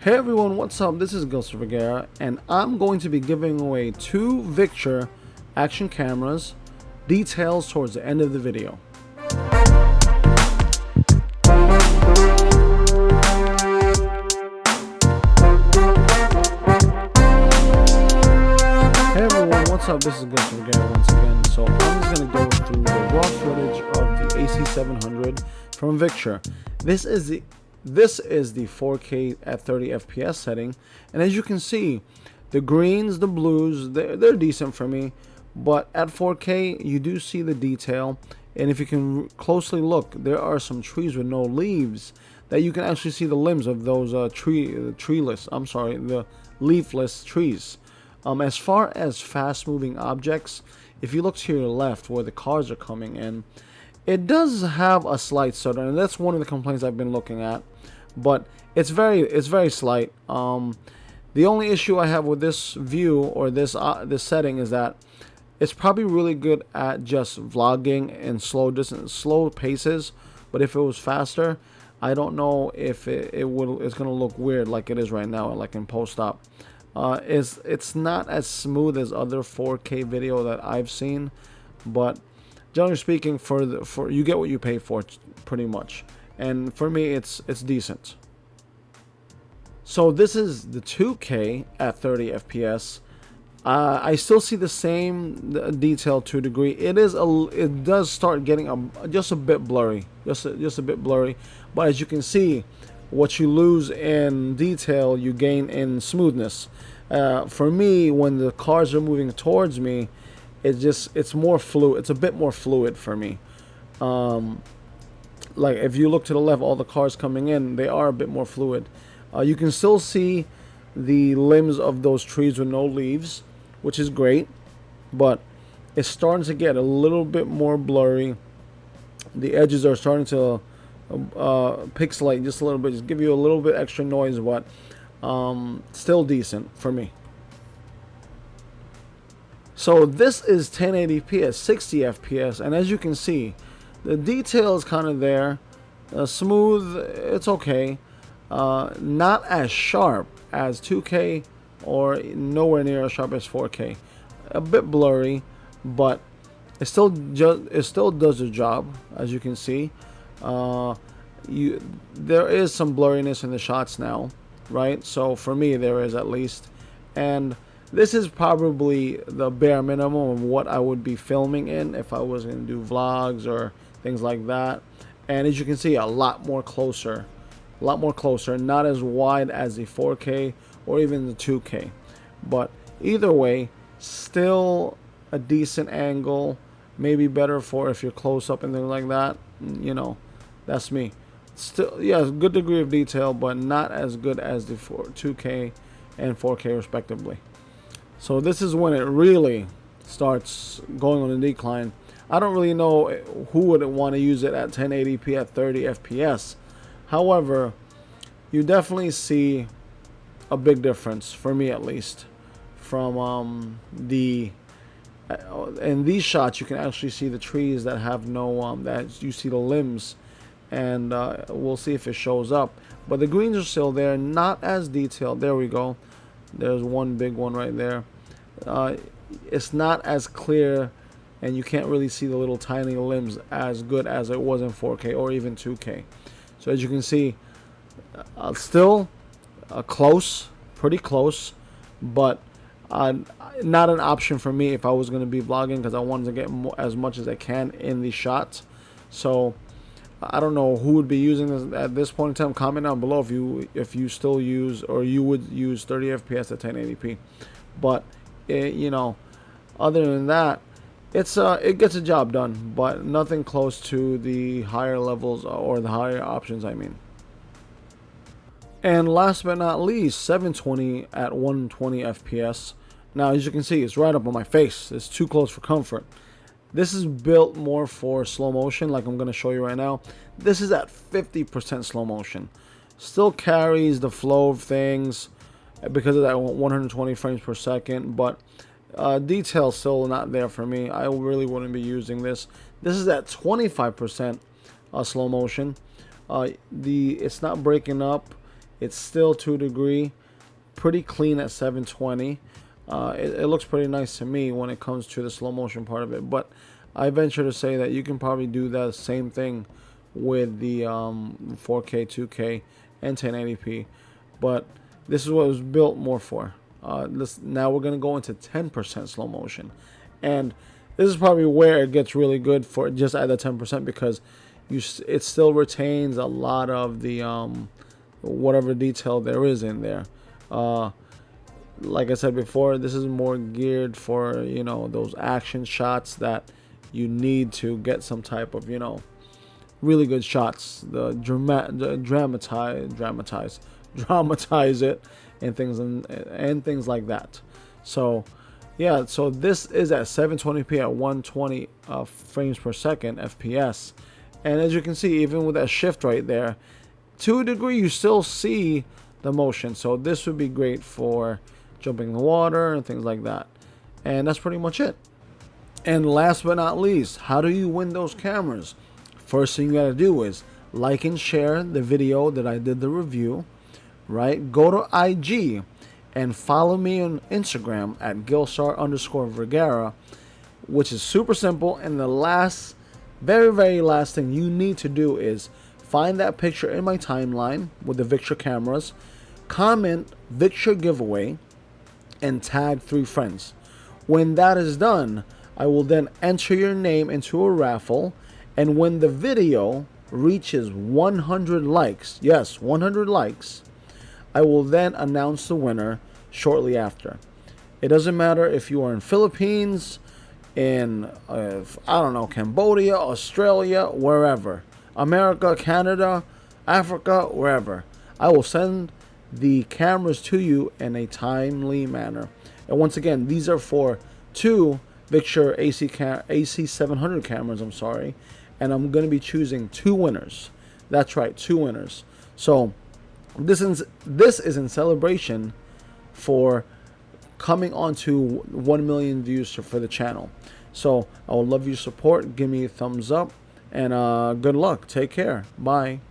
Hey everyone, what's up? This is Victure, and I'm going to be giving away two Victure action cameras. Details towards the end of the video. Hey everyone, what's up? This is Victure once again. So I'm just going to go through the raw footage of the AC700 from Victure. This is the 4K at 30 FPS setting, and as you can see, the greens, the blues, they're decent for me, but at 4K you do see the detail, and if you can closely look, there are some trees with no leaves that you can actually see the limbs of those the leafless trees. As far as fast moving objects, if you look to your left where the cars are coming in, it does have a slight stutter, and that's one of the complaints I've been looking at, but it's very slight. The only issue I have with this view or this setting is that it's probably really good at just vlogging in slow paces, but if it was faster, I don't know if it's gonna look weird like it is right now, like in post-op. It's not as smooth as other 4K video that I've seen, but generally speaking, for you get what you pay for, pretty much, and for me it's decent. So this is the 2K at 30 FPS. I still see the same detail to a degree. It does start getting just a bit blurry, just a bit blurry. But as you can see, what you lose in detail, you gain in smoothness. For me, when the cars are moving towards me, it's more fluid. It's a bit more fluid for me. Like if you look to the left, all the cars coming in, they are a bit more fluid. You can still see the limbs of those trees with no leaves, which is great, but it's starting to get a little bit more blurry. The edges are starting to pixelate just a little bit, just give you a little bit extra noise, but still decent for me. So this is 1080p at 60 FPS, and as you can see, the detail is kind of there. Smooth, it's okay. Not as sharp as 2K or nowhere near as sharp as 4K. A bit blurry, but it still does the job, as you can see. There is some blurriness in the shots now, right? So for me, there is, at least, and this is probably the bare minimum of what I would be filming in if I was going to do vlogs or things like that. And as you can see, a lot more closer, not as wide as the 4K or even the 2K. But either way, still a decent angle, maybe better for if you're close up and things like that. You know, that's me. Still, yeah, good degree of detail, but not as good as the 2K and 4K respectively. So this is when it really starts going on a decline. I don't really know who would want to use it at 1080p at 30 FPS. However, you definitely see a big difference, for me at least, from in these shots you can actually see the trees that have no that you see the limbs, and we'll see if it shows up. But the greens are still there, not as detailed. There we go. There's one big one right there. It's not as clear, and you can't really see the little tiny limbs as good as it was in 4K or even 2K. So as you can see, still close, pretty close, but not an option for me if I was going to be vlogging, because I wanted to get as much as I can in the shots. So I don't know who would be using this at this point in time. Comment down below if you still use, or you would use 30 FPS at 1080p. But you know, other than that, it gets a job done, but nothing close to the higher levels or the higher options, I mean. And last but not least, 720 at 120 FPS. Now, as you can see, it's right up on my face. It's too close for comfort. This is built more for slow motion, like I'm going to show you right now. This is at 50% slow motion. Still carries the flow of things because of that 120 frames per second, but detail still not there for me. I really wouldn't be using this. This is at 25% slow motion. It's not breaking up. It's still 2 degree, pretty clean at 720. It looks pretty nice to me when it comes to the slow motion part of it. But I venture to say that you can probably do the same thing with the 4K, 2K, and 1080p. But this is what it was built more for. Now we're going to go into 10% slow motion. And this is probably where it gets really good for just at the 10%, because it still retains a lot of the whatever detail there is in there. Like I said before, this is more geared for, you know, those action shots that you need to get some type of, you know, really good shots. The dramatize it and things like that. So yeah, so this is at 720p at 120 frames per second FPS, and as you can see, even with that shift right there, 2 degree, you still see the motion. So this would be great for jumping in the water and things like that. And that's pretty much it. And last but not least, how do you win those cameras? First thing you gotta do is like and share the video that I did the review, right? Go to IG and follow me on Instagram at Gilsar_Vergara, which is super simple. And the last, very last thing you need to do is find that picture in my timeline with the Victure cameras, comment Victure giveaway, and tag 3 friends. When that is done, I will then enter your name into a raffle, and when the video reaches 100 likes, yes, 100 likes, I will then announce the winner shortly after. It doesn't matter if you are in Philippines, in I don't know, Cambodia, Australia, wherever, America, Canada, Africa, wherever. I will send the cameras to you in a timely manner. And once again, these are for 2 Victure AC700 cameras, I'm sorry, and I'm going to be choosing 2 winners. That's right, 2 winners. So this is in celebration for coming on to 1 million views for the channel. So I would love your support. Give me a thumbs up, and good luck. Take care. Bye.